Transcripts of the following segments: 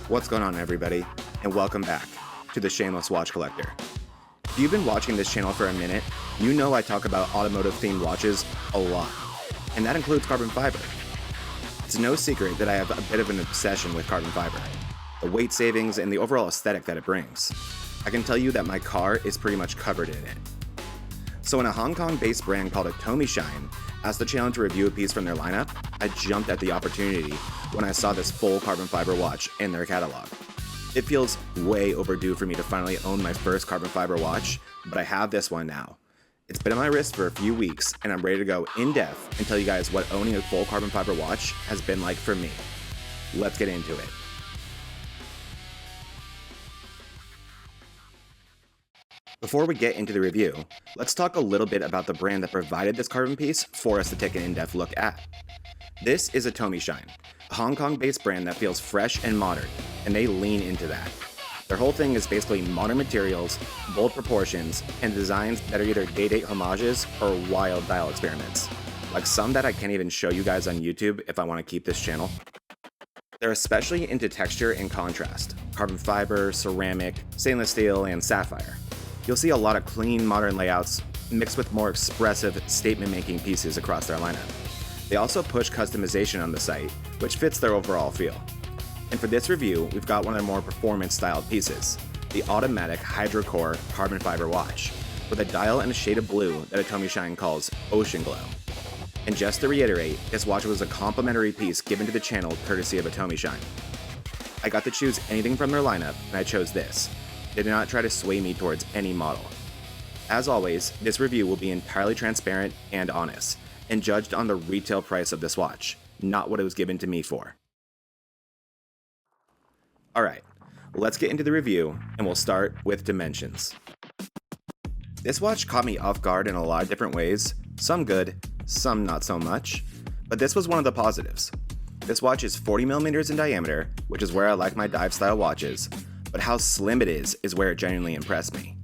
What's going on, everybody, and welcome back to the Shameless Watch Collector. If you've been watching this channel for a minute, you know I talk about automotive-themed watches a lot, and that includes carbon fiber. It's no secret that I have a bit of an obsession with carbon fiber, the weight savings and the overall aesthetic that it brings. I can tell you that my car is pretty much covered in it. So when a Hong Kong-based brand called Atomi Shine asked the channel to review a piece from their lineup, I jumped at the opportunity when I saw this full carbon fiber watch in their catalog. It feels way overdue for me to finally own my first carbon fiber watch, but I have this one now. It's been on my wrist for a few weeks, and I'm ready to go in depth and tell you guys what owning a full carbon fiber watch has been like for me. Let's get into it. Before we get into the review, let's talk a little bit about the brand that provided this carbon piece for us to take an in-depth look at. This is Atomi Shine, a Hong Kong-based brand that feels fresh and modern, and they lean into that. Their whole thing is basically modern materials, bold proportions, and designs that are either day-date homages or wild dial experiments, like some that I can't even show you guys on YouTube if I want to keep this channel. They're especially into texture and contrast, carbon fiber, ceramic, stainless steel, and sapphire. You'll see a lot of clean, modern layouts mixed with more expressive, statement-making pieces across their lineup. They also push customization on the site, which fits their overall feel. And for this review, we've got one of their more performance-styled pieces, the automatic Hydrocore carbon fiber watch, with a dial and a shade of blue that Atomi Shine calls Ocean Glow. And just to reiterate, this watch was a complimentary piece given to the channel courtesy of Atomi Shine. I got to choose anything from their lineup, and I chose this. They did not try to sway me towards any model. As always, this review will be entirely transparent and honest, and judged on the retail price of this watch, not what it was given to me for. Alright, let's get into the review, and we'll start with dimensions. This watch caught me off guard in a lot of different ways, some good, some not so much, but this was one of the positives. This watch is 40mm in diameter, which is where I like my dive style watches, but how slim it is where it genuinely impressed me.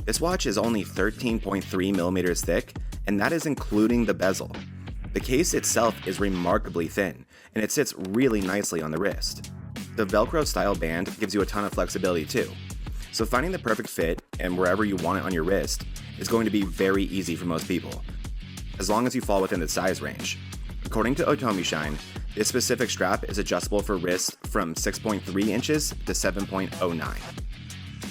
This watch is only 13.3mm thick, and that is including the bezel. The case itself is remarkably thin, and it sits really nicely on the wrist. The Velcro style band gives you a ton of flexibility too, so finding the perfect fit and wherever you want it on your wrist is going to be very easy for most people, as long as you fall within the size range. According to Atomi Shine, this specific strap is adjustable for wrists from 6.3 inches to 7.09.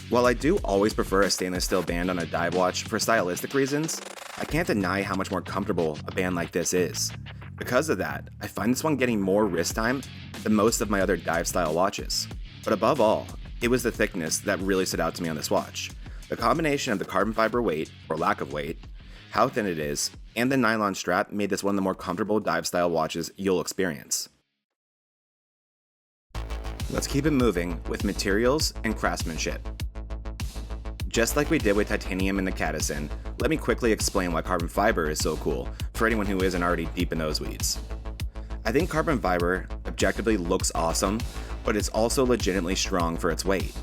While I do always prefer a stainless steel band on a dive watch for stylistic reasons, I can't deny how much more comfortable a band like this is. Because of that, I find this one getting more wrist time than most of my other dive style watches. But above all, it was the thickness that really stood out to me on this watch. The combination of the carbon fiber weight, or lack of weight, how thin it is, and the nylon strap made this one of the more comfortable dive style watches you'll experience. Let's keep it moving with materials and craftsmanship. Just like we did with titanium in the Cadison, let me quickly explain why carbon fiber is so cool for anyone who isn't already deep in those weeds. I think carbon fiber objectively looks awesome, but it's also legitimately strong for its weight.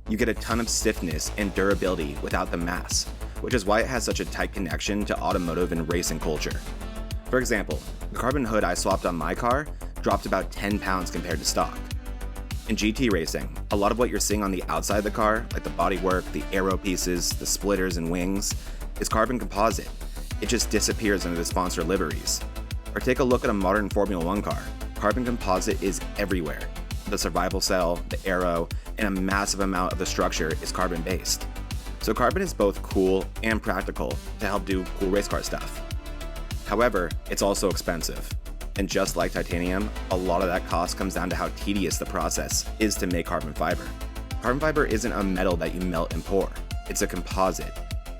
You get a ton of stiffness and durability without the mass, which is why it has such a tight connection to automotive and racing culture. For example, the carbon hood I swapped on my car dropped about 10 pounds compared to stock. In GT racing, a lot of what you're seeing on the outside of the car, like the bodywork, the aero pieces, the splitters and wings, is carbon composite. It just disappears under the sponsor liveries. Or take a look at a modern Formula 1 car. Carbon composite is everywhere. The survival cell, the aero, and a massive amount of the structure is carbon based. So carbon is both cool and practical to help do cool race car stuff. However, it's also expensive. And just like titanium, a lot of that cost comes down to how tedious the process is to make carbon fiber. Carbon fiber isn't a metal that you melt and pour. It's a composite.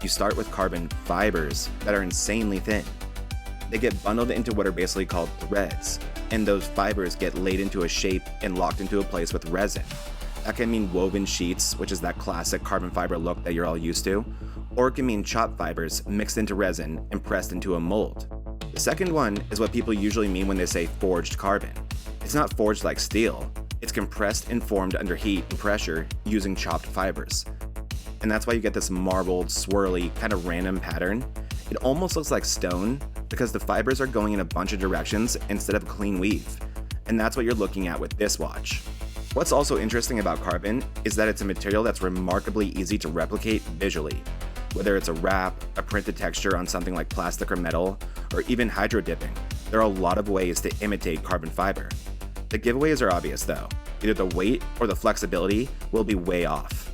You start with carbon fibers that are insanely thin. They get bundled into what are basically called threads, and those fibers get laid into a shape and locked into a place with resin. That can mean woven sheets, which is that classic carbon fiber look that you're all used to, or it can mean chopped fibers mixed into resin and pressed into a mold. The second one is what people usually mean when they say forged carbon. It's not forged like steel, it's compressed and formed under heat and pressure using chopped fibers. And that's why you get this marbled, swirly, kind of random pattern. It almost looks like stone because the fibers are going in a bunch of directions instead of a clean weave. And that's what you're looking at with this watch. What's also interesting about carbon is that it's a material that's remarkably easy to replicate visually. Whether it's a wrap, a printed texture on something like plastic or metal, or even hydro dipping, there are a lot of ways to imitate carbon fiber. The giveaways are obvious though. Either the weight or the flexibility will be way off.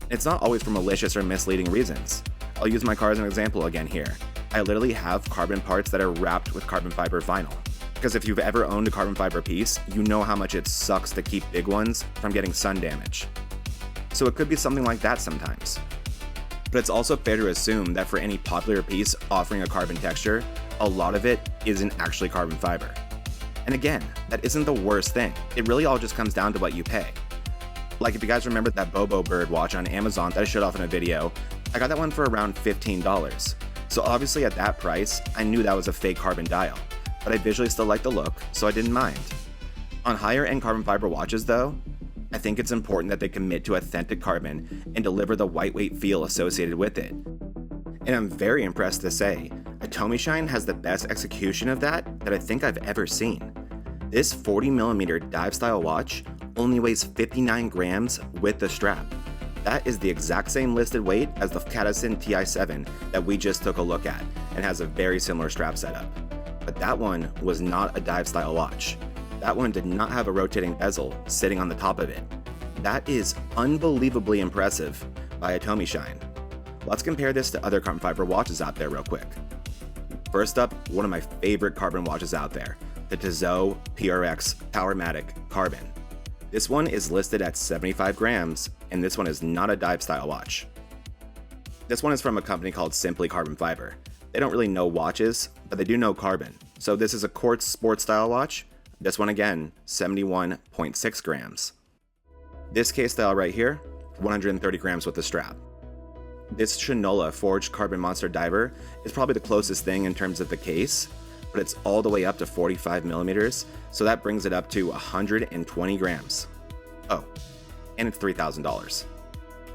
It's not always for malicious or misleading reasons. I'll use my car as an example again here. I literally have carbon parts that are wrapped with carbon fiber vinyl. Because if you've ever owned a carbon fiber piece, you know how much it sucks to keep big ones from getting sun damage. So it could be something like that sometimes. But it's also fair to assume that for any popular piece offering a carbon texture, a lot of it isn't actually carbon fiber. And again, that isn't the worst thing. It really all just comes down to what you pay. Like if you guys remember that Bobo bird watch on Amazon that I showed off in a video, I got that one for around $15. So obviously at that price, I knew that was a fake carbon dial, but I visually still liked the look, so I didn't mind. On higher end carbon fiber watches though, I think it's important that they commit to authentic carbon and deliver the lightweight feel associated with it. And I'm very impressed to say, Atomi Shine has the best execution of that I think I've ever seen. This 40mm dive style watch only weighs 59 grams with the strap. That is the exact same listed weight as the Cadison Ti7 that we just took a look at and has a very similar strap setup. But that one was not a dive style watch. That one did not have a rotating bezel sitting on the top of it. That is unbelievably impressive by Atomi Shine. Let's compare this to other carbon fiber watches out there real quick. First up, one of my favorite carbon watches out there, the Tissot PRX Powermatic Carbon. This one is listed at 75 grams, and this one is not a dive style watch. This one is from a company called Simply Carbon Fiber. They don't really know watches, but they do know carbon. So this is a quartz sports style watch. This one again, 71.6 grams. This case style right here, 130 grams with the strap. This Shinola Forged Carbon Monster Diver is probably the closest thing in terms of the case, but it's all the way up to 45mm, so that brings it up to 120 grams. Oh, and it's $3,000.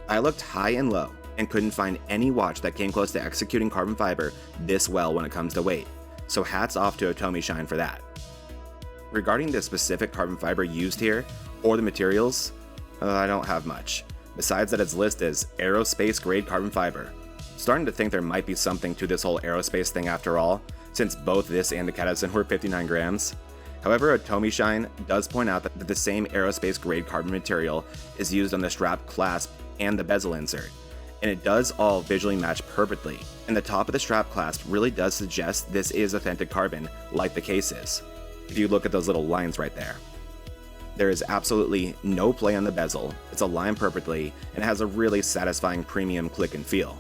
I looked high and low and couldn't find any watch that came close to executing carbon fiber this well when it comes to weight, so hats off to Atomi Shine for that. Regarding the specific carbon fiber used here, or the materials, I don't have much, besides that it's listed as aerospace grade carbon fiber. Starting to think there might be something to this whole aerospace thing after all, since both this and the Cadison were 59 grams. However, Atomi Shine does point out that the same aerospace grade carbon material is used on the strap clasp and the bezel insert, and it does all visually match perfectly, and the top of the strap clasp really does suggest this is authentic carbon like the case is, if you look at those little lines right there. There is absolutely no play on the bezel, it's aligned perfectly, and it has a really satisfying premium click and feel.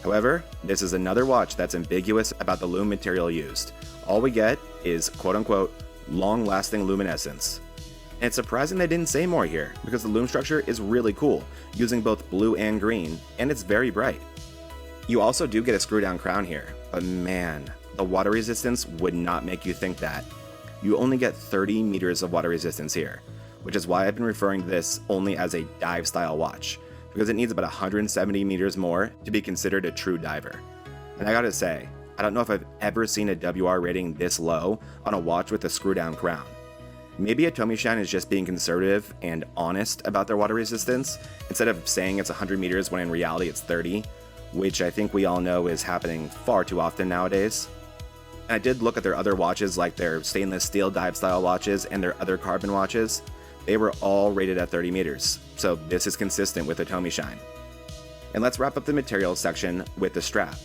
However, this is another watch that's ambiguous about the lume material used. All we get is quote-unquote long-lasting luminescence. And it's surprising they didn't say more here, because the lume structure is really cool, using both blue and green, and it's very bright. You also do get a screw-down crown here, but man, the water resistance would not make you think that. You only get 30 meters of water resistance here, which is why I've been referring to this only as a dive-style watch, because it needs about 170 meters more to be considered a true diver. And I gotta say, I don't know if I've ever seen a WR rating this low on a watch with a screw-down crown. Maybe Atomi Shine is just being conservative and honest about their water resistance, instead of saying it's 100 meters when in reality it's 30, which I think we all know is happening far too often nowadays. And I did look at their other watches, like their stainless steel dive style watches and their other carbon watches. They were all rated at 30 meters, so this is consistent with Atomi Shine. And let's wrap up the materials section with the strap.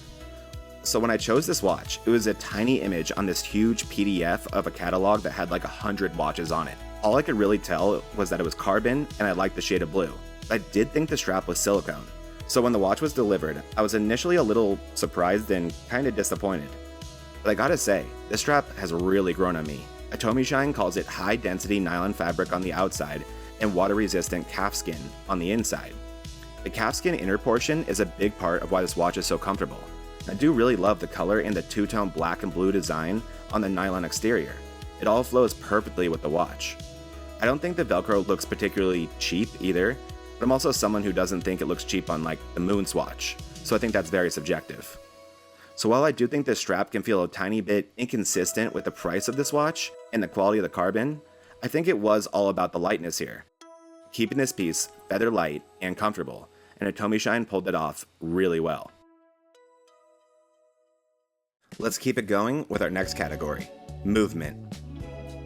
So when I chose this watch, it was a tiny image on this huge PDF of a catalog that had like 100 watches on it. All I could really tell was that it was carbon and I liked the shade of blue. I did think the strap was silicone. So when the watch was delivered, I was initially a little surprised and kind of disappointed. But I gotta say, this strap has really grown on me. Atomi Shine calls it high-density nylon fabric on the outside and water-resistant calfskin on the inside. The calfskin inner portion is a big part of why this watch is so comfortable. I do really love the color and the two-tone black and blue design on the nylon exterior. It all flows perfectly with the watch. I don't think the Velcro looks particularly cheap either, but I'm also someone who doesn't think it looks cheap on like the Moon Swatch, so I think that's very subjective. So while I do think this strap can feel a tiny bit inconsistent with the price of this watch and the quality of the carbon, I think it was all about the lightness here. Keeping this piece feather light and comfortable, and Atomi Shine pulled it off really well. Let's keep it going with our next category, movement.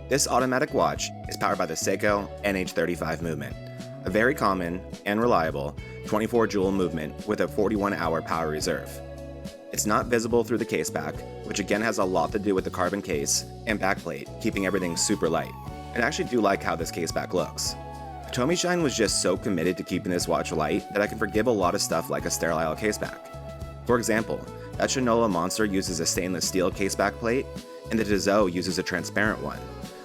This automatic watch is powered by the Seiko NH35 movement, a very common and reliable 24 joule movement with a 41-hour power reserve. It's not visible through the case back, which again has a lot to do with the carbon case and backplate, keeping everything super light. And I actually do like how this case back looks. Atomi Shine was just so committed to keeping this watch light that I can forgive a lot of stuff like a sterile case back. For example, that Shinola Monster uses a stainless steel case back plate, and the Tissot uses a transparent one,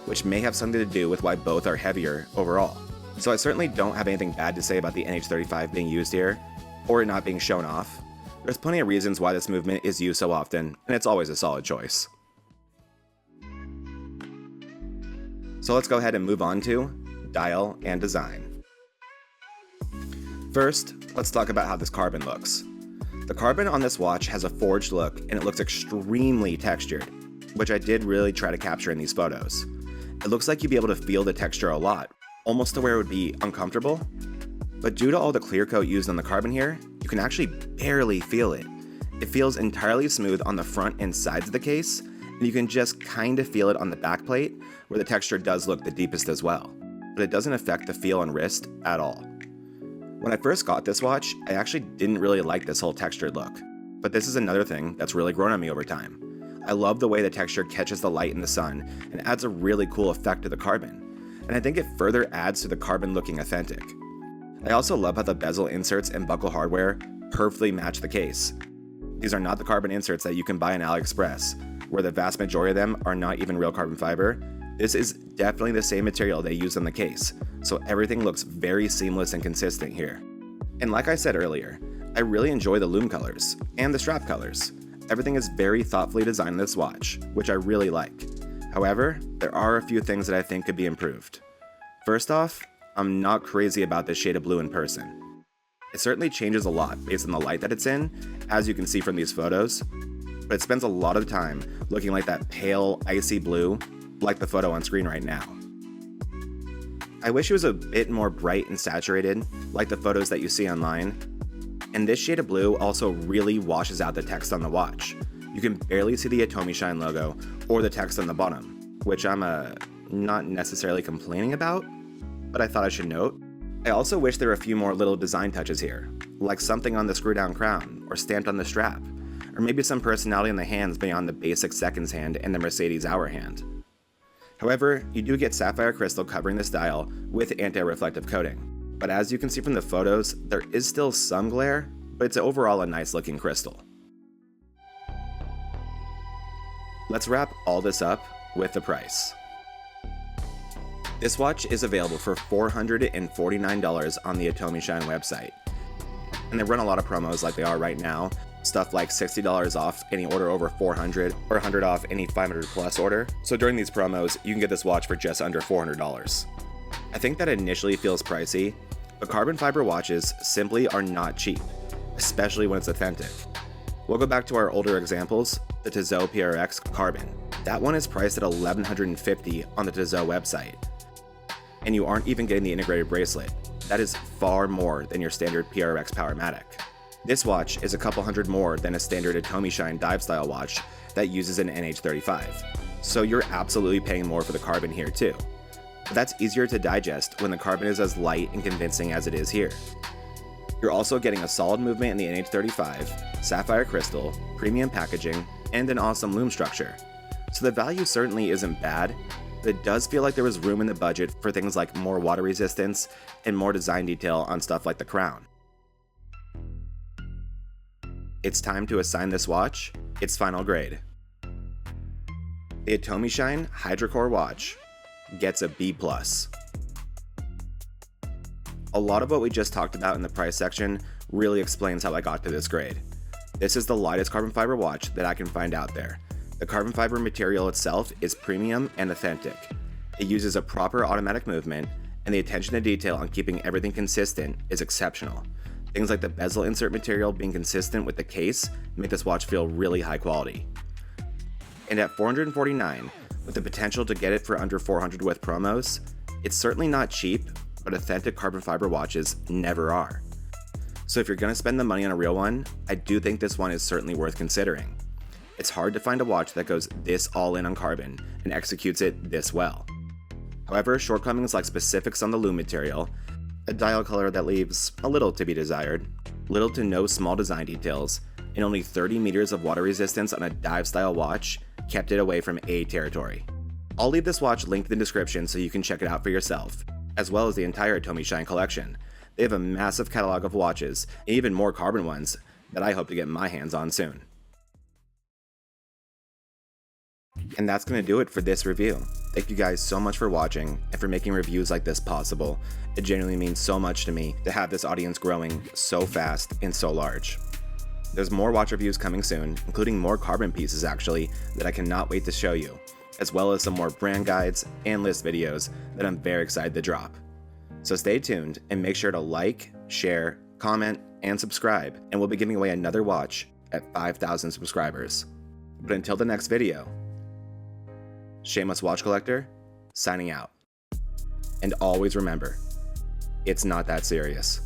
which may have something to do with why both are heavier overall. So I certainly don't have anything bad to say about the NH35 being used here, or it not being shown off. There's plenty of reasons why this movement is used so often, and it's always a solid choice. So let's go ahead and move on to dial and design. First, let's talk about how this carbon looks. The carbon on this watch has a forged look and it looks extremely textured, which I did really try to capture in these photos. It looks like you'd be able to feel the texture a lot, almost to where it would be uncomfortable. But due to all the clear coat used on the carbon here, you can actually barely feel it. It feels entirely smooth on the front and sides of the case, and you can just kind of feel it on the back plate, where the texture does look the deepest as well. But it doesn't affect the feel on wrist at all. When I first got this watch, I actually didn't really like this whole textured look. But this is another thing that's really grown on me over time. I love the way the texture catches the light in the sun and adds a really cool effect to the carbon. And I think it further adds to the carbon looking authentic. I also love how the bezel inserts and buckle hardware perfectly match the case. These are not the carbon inserts that you can buy on AliExpress, where the vast majority of them are not even real carbon fiber. This is definitely the same material they used on the case, so everything looks very seamless and consistent here. And like I said earlier, I really enjoy the lume colors and the strap colors. Everything is very thoughtfully designed in this watch, which I really like. However, there are a few things that I think could be improved. First off, I'm not crazy about this shade of blue in person. It certainly changes a lot based on the light that it's in, as you can see from these photos, but it spends a lot of time looking like that pale, icy blue, like the photo on screen right now. I wish it was a bit more bright and saturated, like the photos that you see online, and this shade of blue also really washes out the text on the watch. You can barely see the Atomi Shine logo or the text on the bottom, which I'm not necessarily complaining about, but I thought I should note. I also wish there were a few more little design touches here, like something on the screw down crown or stamped on the strap, or maybe some personality in the hands beyond the basic seconds hand and the Mercedes hour hand. However, you do get sapphire crystal covering this dial with anti-reflective coating, but as you can see from the photos, there is still some glare, but it's overall a nice looking crystal. Let's wrap all this up with the price. This watch is available for $449 on the Atomi Shine website, and they run a lot of promos like they are right now. Stuff like $60 off any order over $400 or $100 off any $500 plus order. So during these promos, you can get this watch for just under $400. I think that initially feels pricey, but carbon fiber watches simply are not cheap, especially when it's authentic. We'll go back to our older examples, the Tissot PRX Carbon. That one is priced at $1,150 on the Tissot website. And you aren't even getting the integrated bracelet. That is far more than your standard PRX Powermatic. This watch is a couple hundred more than a standard Atomi Shine dive style watch that uses an NH35. So you're absolutely paying more for the carbon here too. But that's easier to digest when the carbon is as light and convincing as it is here. You're also getting a solid movement in the NH35, sapphire crystal, premium packaging, and an awesome lume structure. So the value certainly isn't bad, but it does feel like there was room in the budget for things like more water resistance and more design detail on stuff like the crown. It's time to assign this watch its final grade. The Atomi Shine Hydrocore watch gets a B+. A lot of what we just talked about in the price section really explains how I got to this grade. This is the lightest carbon fiber watch that I can find out there. The carbon fiber material itself is premium and authentic. It uses a proper automatic movement, and the attention to detail on keeping everything consistent is exceptional. Things like the bezel insert material being consistent with the case make this watch feel really high quality. And at $449, with the potential to get it for under $400 with promos, it's certainly not cheap, but authentic carbon fiber watches never are. So if you're going to spend the money on a real one, I do think this one is certainly worth considering. It's hard to find a watch that goes this all in on carbon and executes it this well. However, shortcomings like specifics on the loom material, a dial color that leaves a little to be desired, little to no small design details, and only 30 meters of water resistance on a dive style watch kept it away from A territory. I'll leave this watch linked in the description so you can check it out for yourself, as well as the entire Atomi Shine collection. They have a massive catalog of watches, and even more carbon ones that I hope to get my hands on soon. And that's going to do it for this review. Thank you guys so much for watching and for making reviews like this possible. It genuinely means so much to me to have this audience growing so fast and so large. There's more watch reviews coming soon, including more carbon pieces actually, that I cannot wait to show you, as well as some more brand guides and list videos that I'm very excited to drop. So stay tuned and make sure to like, share, comment, and subscribe, and we'll be giving away another watch at 5,000 subscribers. But until the next video, Shameless Watch Collector, signing out. And always remember, it's not that serious.